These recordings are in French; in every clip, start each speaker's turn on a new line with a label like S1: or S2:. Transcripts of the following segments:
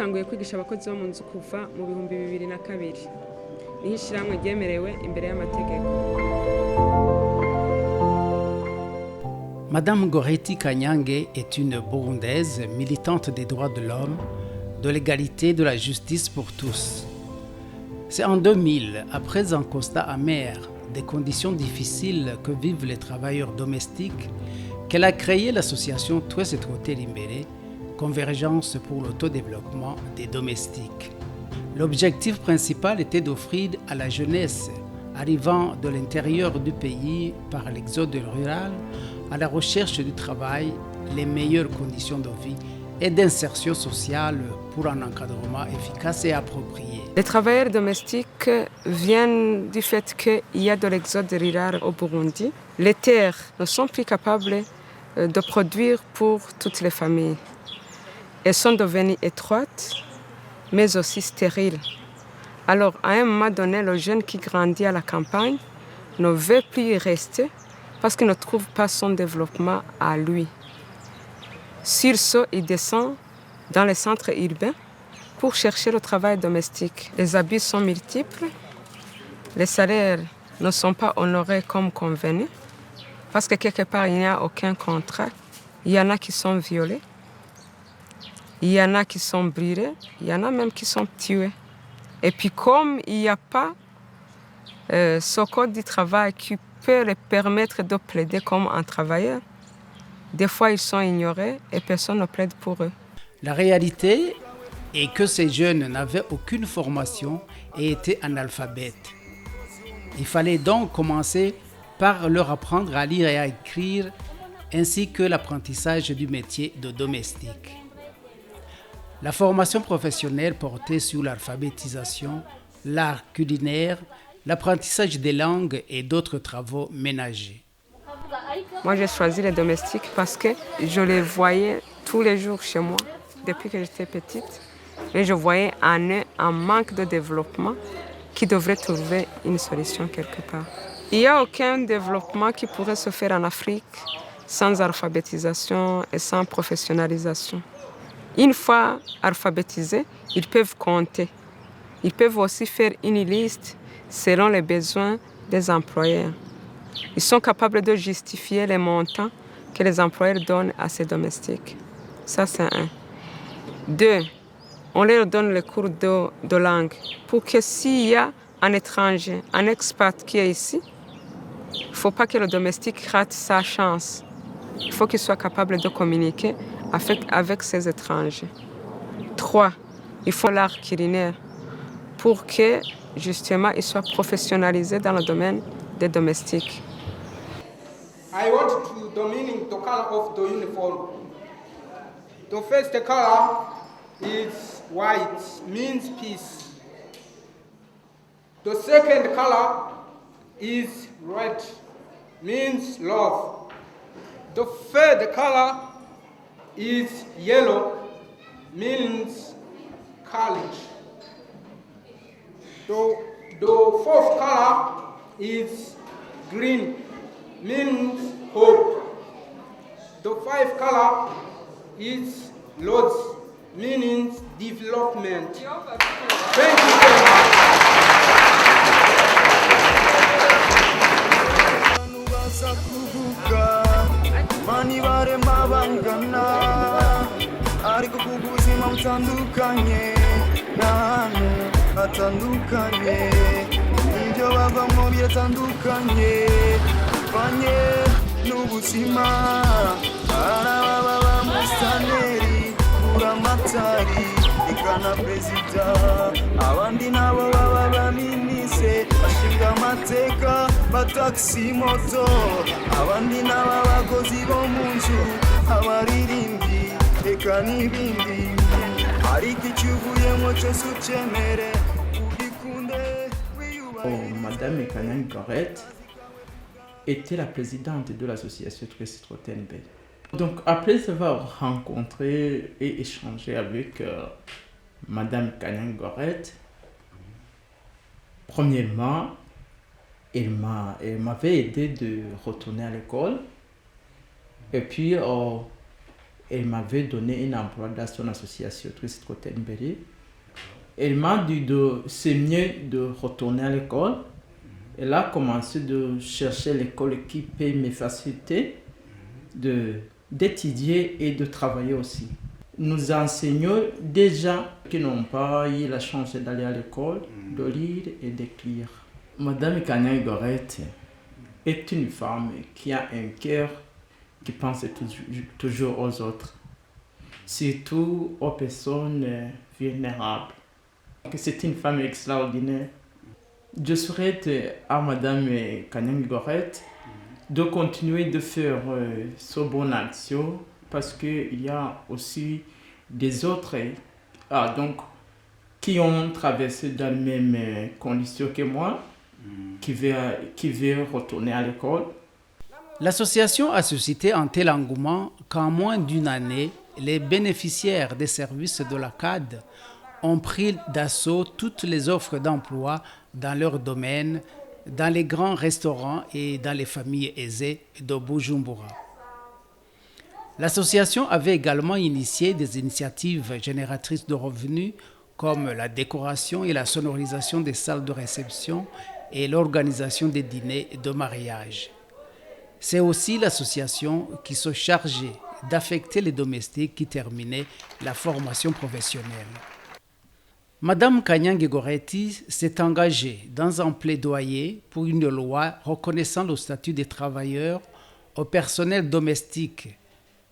S1: twatanguye kwigisha abakozi bo mu nzu kuva mu 2002 niho ishyirahamwe ryemerewe imbere y'amategeko.
S2: Madame Goretti Kanyange est une Burundaise militante des droits de l'homme, de l'égalité et de la justice pour tous. C'est en 2000, après un constat amer des conditions difficiles que vivent les travailleurs domestiques, qu'elle a créé l'association Twese Twotera Imbere, Convergence pour l'autodéveloppement des domestiques. L'objectif principal était d'offrir à la jeunesse arrivant de l'intérieur du pays par l'exode rural à la recherche du travail les meilleures conditions de vie et d'insertion sociale pour un encadrement efficace et approprié.
S1: Les travailleurs domestiques viennent du fait qu'il y a de l'exode rural au Burundi. Les terres ne sont plus capables de produire pour toutes les familles. Elles sont devenues étroites, mais aussi stériles. Alors, à un moment donné, le jeune qui grandit à la campagne ne veut plus y rester parce qu'il ne trouve pas son développement à lui. Sur ce, il descend dans les centres urbains pour chercher le travail domestique. Les abus sont multiples, les salaires ne sont pas honorés comme convenu, parce que quelque part, il n'y a aucun contrat. Il y en a qui sont violés, il y en a qui sont brûlés, il y en a même qui sont tués. Et puis comme il n'y a pas ce code du travail qui peut leur permettre de plaider comme un travailleur, des fois ils sont ignorés et personne ne plaide pour eux.
S2: La réalité est que ces jeunes n'avaient aucune formation et étaient analphabètes. Il fallait donc commencer par leur apprendre à lire et à écrire, ainsi que l'apprentissage du métier de domestique. La formation professionnelle portait sur l'alphabétisation, l'art culinaire, l'apprentissage des langues et d'autres travaux ménagers.
S1: Moi, j'ai choisi les domestiques parce que je les voyais tous les jours chez moi, depuis que j'étais petite. Et je voyais en eux un manque de développement qui devrait trouver une solution quelque part. Il n'y a aucun développement qui pourrait se faire en Afrique sans alphabétisation et sans professionnalisation. Une fois alphabétisés, ils peuvent compter. Ils peuvent aussi faire une liste selon les besoins des employeurs. Ils sont capables de justifier les montants que les employeurs donnent à ces domestiques. Ça, c'est un. 2, on leur donne les cours de langue pour que s'il y a un étranger, un expat qui est ici, il ne faut pas que le domestique rate sa chance. Il faut qu'il soit capable de communiquer avec ces étrangers. 3, il faut l'art culinaire pour que, justement, il soit professionnalisé dans le domaine des domestiques.
S3: I want to the meaning, the color of the uniform. The first color is white, means peace. The second color is red, means love. The third color is yellow, means courage. The fourth color is green, means hope. The fifth color is lots, meaning development. Thank you very much.
S4: Mani barema bangana ariko kubuzima mutandukanye n'ahantu hatandukanye ibyo bavamo biratandukanye banye n'ubuzima arababa mustaneri uramatari ikana perezida abandi nabo baba baminise bashinga amateka bataxi moto abandi nabo bakozi bo mu nzu abaririmbyi eka n'ibindi ariko icyuvuyemo cyose ucemere ugikunde wiyubahe.
S5: Madame Kanyange Goretti était la présidente de l'association Twese Twotera Imbere. Donc après avoir rencontré et échangé avec Madame Kanyange Goretti, premièrement, elle m'avait aidé de retourner à l'école. Et puis, elle m'avait donné un emploi dans son association Tracy Trottenberry. Elle m'a dit que c'est mieux de retourner à l'école. Elle a commencé de chercher l'école qui peut me faciliter d'étudier et de travailler aussi. Nous enseignons des gens qui n'ont pas eu la chance d'aller à l'école, de lire et d'écrire. Madame Kanyang Gorette est une femme qui a un cœur qui pense toujours aux autres, surtout aux personnes vulnérables. C'est une femme extraordinaire. Je souhaite à Madame Kanyang Gorette de continuer de faire ce bonne action parce qu'il y a aussi des autres qui ont traversé dans les mêmes conditions que moi, qui veulent retourner à l'école.
S2: L'association a suscité un tel engouement qu'en moins d'une année, les bénéficiaires des services de la CAD ont pris d'assaut toutes les offres d'emploi dans leur domaine, dans les grands restaurants et dans les familles aisées de Bujumbura. L'association avait également initié des initiatives génératrices de revenus comme la décoration et la sonorisation des salles de réception et l'organisation des dîners de mariage. C'est aussi l'association qui se chargeait d'affecter les domestiques qui terminaient la formation professionnelle. Madame Kanyang Gorette s'est engagée dans un plaidoyer pour une loi reconnaissant le statut des travailleurs au personnel domestique,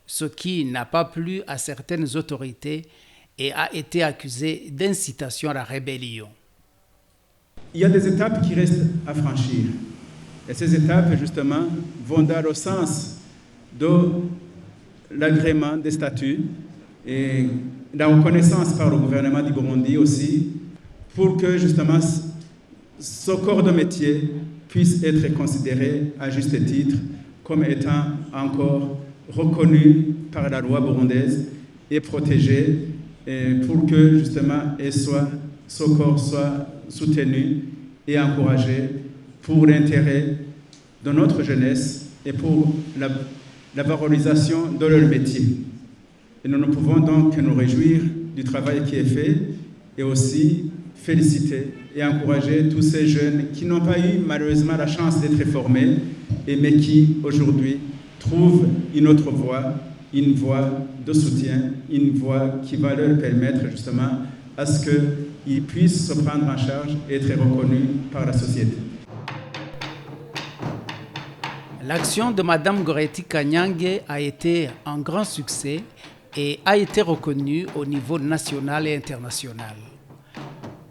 S2: ce qui n'a pas plu à certaines autorités et a été accusé d'incitation à la rébellion.
S6: Il y a des étapes qui restent à franchir. Et ces étapes, justement, vont dans le sens de l'agrément des statuts et la reconnaissance par le gouvernement du Burundi aussi, pour que, justement, ce corps de métier puisse être considéré à juste titre comme étant encore reconnu par la loi burundaise et protégé, et pour que, justement, ce corps soit soutenu et encouragé pour l'intérêt de notre jeunesse et pour la valorisation de leur métier. Et nous ne pouvons donc que nous réjouir du travail qui est fait et aussi féliciter et encourager tous ces jeunes qui n'ont pas eu malheureusement la chance d'être formés, mais qui aujourd'hui trouvent une autre voie, une voie de soutien, une voie qui va leur permettre justement à ce qu'ils puissent se prendre en charge et être reconnus par la société.
S2: L'action de Mme Gorette Kanyang a été un grand succès et a été reconnue au niveau national et international.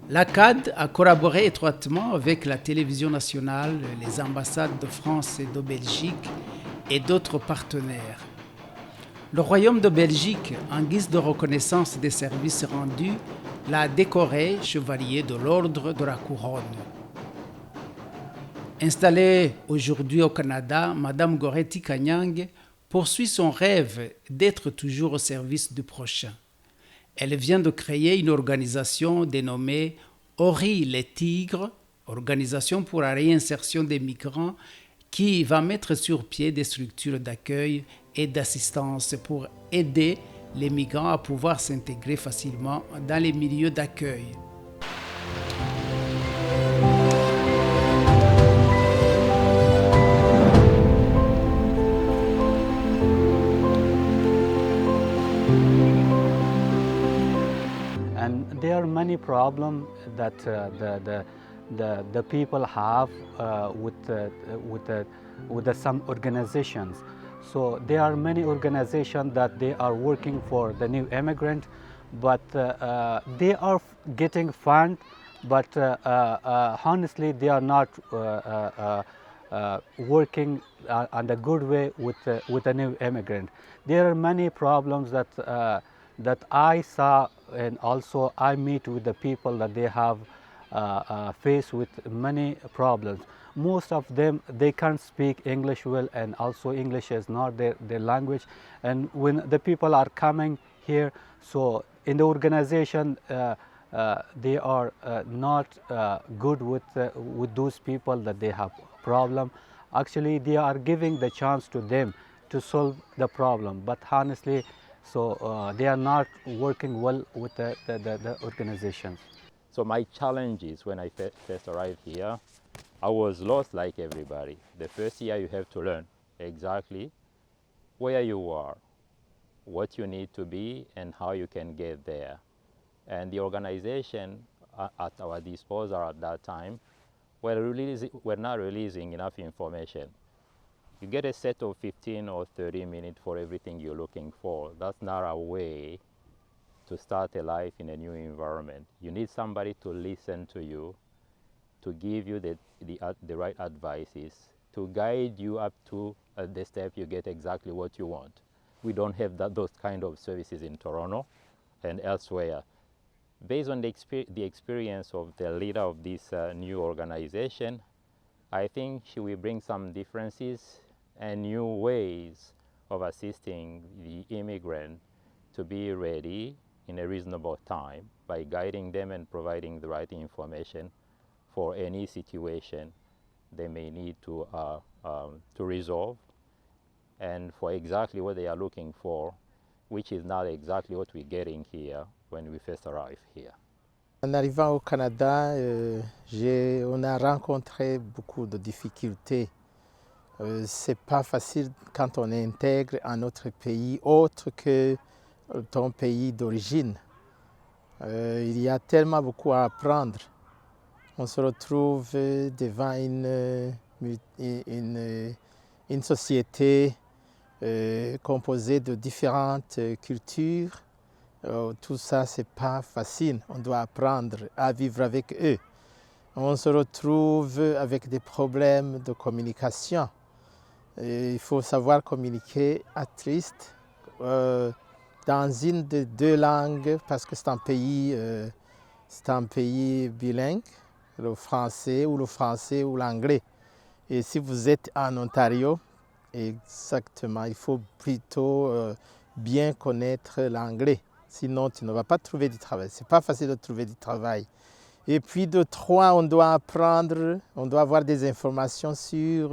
S2: La CAD a collaboré étroitement avec la télévision nationale, les ambassades de France et de Belgique et d'autres partenaires. Le Royaume de Belgique, en guise de reconnaissance des services rendus, l'a décoré chevalier de l'Ordre de la Couronne. Installée aujourd'hui au Canada, Mme Gorette Kanyang poursuit son rêve d'être toujours au service du prochain. Elle vient de créer une organisation dénommée Ori les Tigres, organisation pour la réinsertion des migrants, qui va mettre sur pied des structures d'accueil et d'assistance pour aider les migrants à pouvoir s'intégrer facilement dans les milieux d'accueil.
S7: And there are many problems that the people have with some organizations. So there are many organizations that they are working for the new immigrant, but they are getting funds, but honestly they are not working on the good way with the new immigrant. There are many problems that I saw, and also I meet with the people that they have faced with many problems. Most of them, they can't speak English well, and also English is not their language. And when the people are coming here, so in the organization, they are not good with those people that they have problem. Actually, they are giving the chance to them to solve the problem, but honestly, So they are not working well with the organizations.
S8: So my challenges when I first arrived here, I was lost like everybody. The first year you have to learn exactly where you are, what you need to be, and how you can get there. And the organization at our disposal at that time were not releasing enough information. You get a set of 15 or 30 minutes for everything you're looking for. That's not a way to start a life in a new environment. You need somebody to listen to you, to give you the right advices, to guide you up to the step you get exactly what you want. We don't have those kind of services in Toronto and elsewhere. Based on the experience of the leader of this new organization, I think she will bring some differences and new ways of assisting the immigrant to be ready in a reasonable time by guiding them and providing the right information for any situation they may need to resolve, and for exactly what they are looking for, which is not exactly what we're getting here when we first arrived here.
S9: En arrivant au Canada, on a rencontré beaucoup de difficultés. C'est pas facile quand on intègre un autre pays autre que ton pays d'origine. Il y a tellement beaucoup à apprendre. On se retrouve devant une société composée de différentes cultures. Tout ça, c'est pas facile. On doit apprendre à vivre avec eux. On se retrouve avec des problèmes de communication. Il faut savoir communiquer à triste dans une des deux langues parce que c'est un pays bilingue, le français ou l'anglais. Et si vous êtes en Ontario, exactement, il faut plutôt bien connaître l'anglais. Sinon, tu ne vas pas trouver du travail. Ce n'est pas facile de trouver du travail. Et puis, de trois, on doit apprendre, on doit avoir des informations sur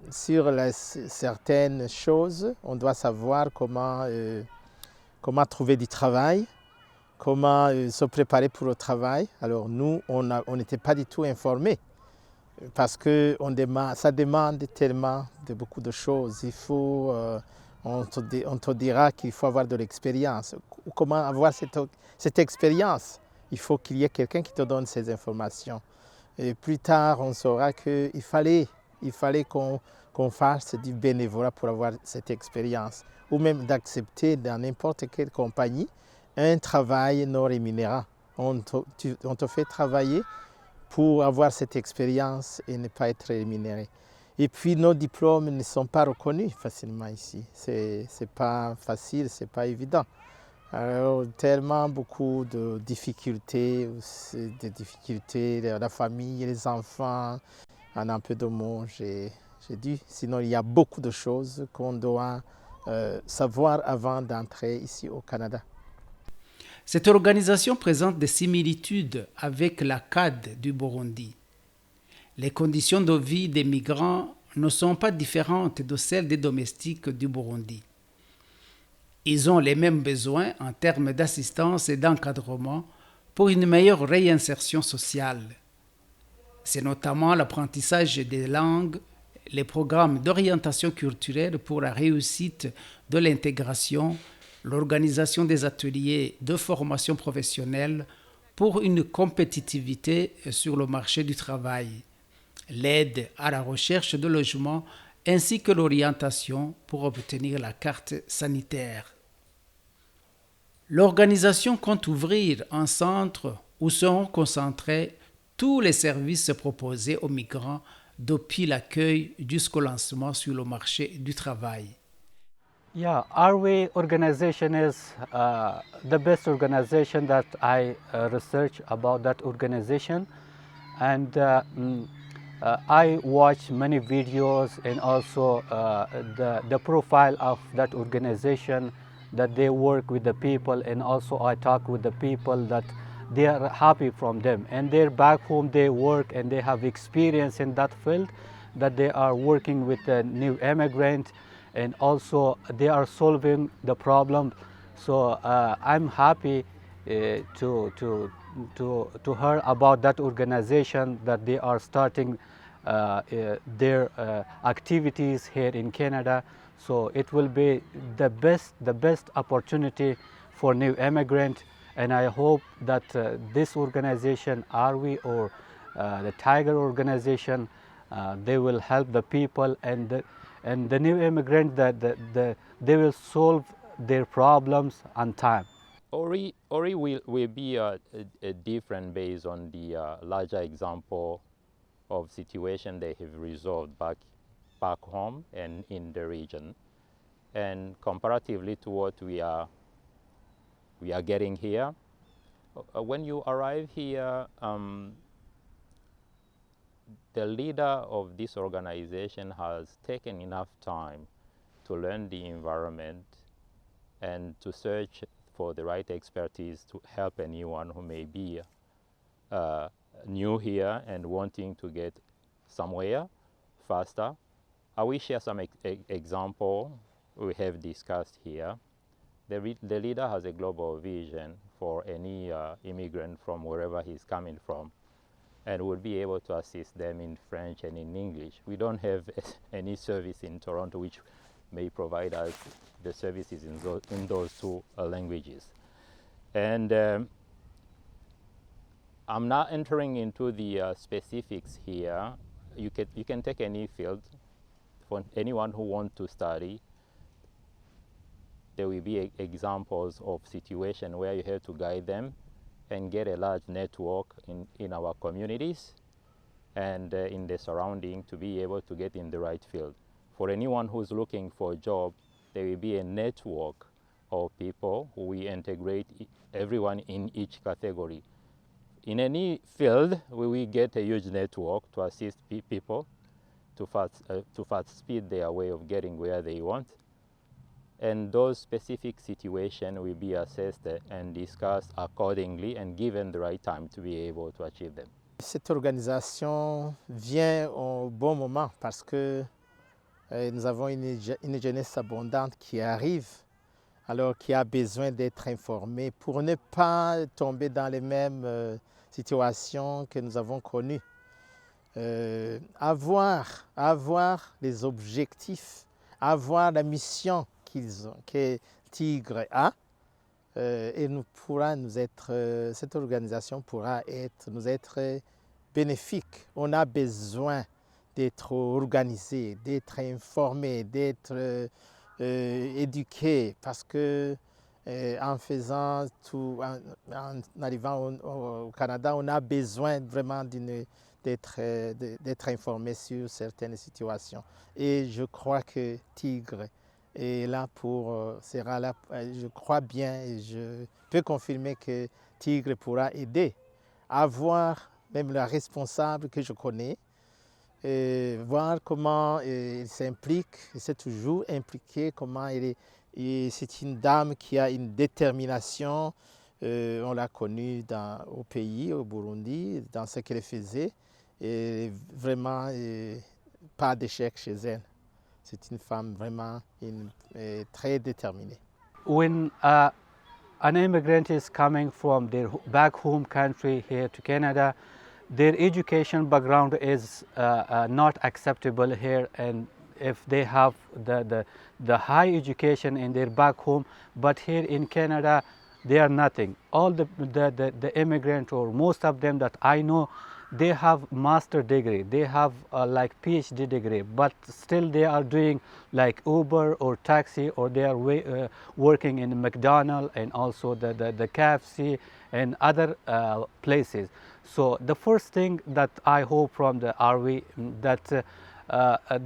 S9: certaines choses. On doit savoir comment trouver du travail, comment se préparer pour le travail. Alors, nous, on n'était pas du tout informés parce que ça demande tellement de beaucoup de choses. Il faut... on te dira qu'il faut avoir de l'expérience. Comment avoir cette expérience? Il faut qu'il y ait quelqu'un qui te donne ces informations. Et plus tard, on saura qu'il fallait qu'on fasse du bénévolat pour avoir cette expérience. Ou même d'accepter dans n'importe quelle compagnie un travail non rémunérant. On te fait travailler pour avoir cette expérience et ne pas être rémunéré. Et puis nos diplômes ne sont pas reconnus facilement ici. C'est pas facile, c'est pas évident. Alors tellement beaucoup de difficultés, la famille, les enfants. En un peu de mots, j'ai dit. Sinon il y a beaucoup de choses qu'on doit savoir avant d'entrer ici au Canada.
S2: Cette organisation présente des similitudes avec la CAD du Burundi. Les conditions de vie des migrants ne sont pas différentes de celles des domestiques du Burundi. Ils ont les mêmes besoins en termes d'assistance et d'encadrement pour une meilleure réinsertion sociale. C'est notamment l'apprentissage des langues, les programmes d'orientation culturelle pour la réussite de l'intégration, l'organisation des ateliers de formation professionnelle pour une compétitivité sur le marché du travail, l'aide à la recherche de logement ainsi que l'orientation pour obtenir la carte sanitaire. L'organisation compte ouvrir un centre où seront concentrés tous les services proposés aux migrants depuis l'accueil jusqu'au lancement sur le marché du travail.
S7: Yeah, our way organization is the best organization that I research about that organization, and I watch many videos and also the profile of that organization, that they work with the people, and also I talk with the people that they are happy from them, and they're back home, they work and they have experience in that field, that they are working with the new immigrant, and also they are solving the problem. So I'm happy to hear about that organization, that they are starting their activities here in Canada. So it will be the best opportunity for new immigrant, and I hope that this organization, ARWI or the Tiger organization, they will help the people and the new immigrant, that they will solve their problems on time.
S8: Ori will be a different based on the larger example of situation they have resolved back home and in the region, and comparatively to what we are getting here. When you arrive here, the leader of this organization has taken enough time to learn the environment and to search for the right expertise to help anyone who may be new here and wanting to get somewhere faster. I will share some example we have discussed here. The leader has a global vision for any immigrant from wherever he's coming from, and will be able to assist them in French and in English. We don't have any service in Toronto which may provide us the services in those two languages. And I'm not entering into the specifics here. You can take any field. For anyone who wants to study, there will be examples of situations where you have to guide them and get a large network in our communities and in the surrounding to be able to get in the right field. For anyone who's looking for a job, there will be a network of people who we integrate everyone in each category. In any field, we will get a huge network to assist people to fast speed their way of getting where they want. And those specific situations will be assessed and discussed accordingly and given the right time to be able to achieve them.
S9: Cette organisation vient au bon moment parce que nous avons une jeunesse abondante qui arrive, alors qui a besoin d'être informée pour ne pas tomber dans les mêmes situations que nous avons connues. Avoir les objectifs, avoir la mission que Tigre a, et cette organisation pourra nous être bénéfique. On a besoin d'être organisé, d'être informé, d'être éduqué, parce que en faisant tout, en arrivant au Canada, on a besoin vraiment d'être informé sur certaines situations. Et je crois que Tigre est là sera là, je crois bien et je peux confirmer que Tigre pourra aider à voir même le responsable que je connais, voir comment il s'implique, il s'est toujours impliqué, comment c'est une dame qui a une détermination, on l'a connue au pays, au Burundi, dans ce qu'elle faisait, et vraiment pas d'échec chez elle. C'est une femme vraiment très déterminée.
S7: When an immigrant is coming from their back home country here to Canada, their education background is not acceptable here, and if they have the high education in their back home, but here in Canada they are nothing. All the immigrant, or most of them that I know, they have master degree, they have like PhD degree, but still they are doing like Uber or taxi, or they are working in McDonald's and also the KFC and other places. So the first thing that I hope from the ARWI, that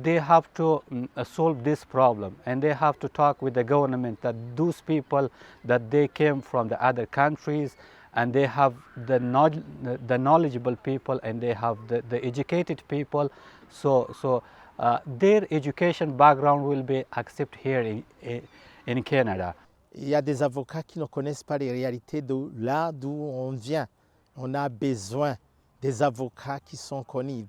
S7: they have to solve this problem, and they have to talk with the government that those people that they came from the other countries, and they have the knowledgeable people, and they have the educated people, so their education background will be accepted here in Canada.
S9: Il y a des avocats qui ne connaissent pas les réalités de là d'où on vient. On a besoin des avocats qui sont connus.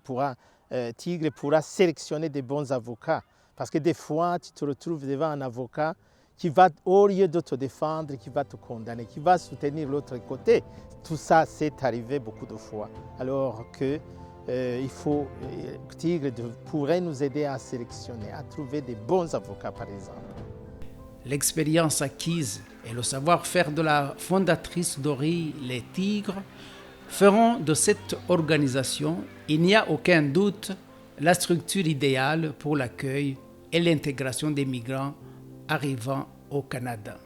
S9: Tigre pourra sélectionner des bons avocats, Parce que des fois, tu te retrouves devant un avocat qui va, au lieu de te défendre, qui va te condamner, qui va soutenir l'autre côté. Tout ça, c'est arrivé beaucoup de fois. Alors que Tigre pourrait nous aider à sélectionner, à trouver des bons avocats, par exemple.
S2: L'expérience acquise et le savoir-faire de la fondatrice d'Ori Les Tigres feront de cette organisation, il n'y a aucun doute, la structure idéale pour l'accueil et l'intégration des migrants arrivant au Canada.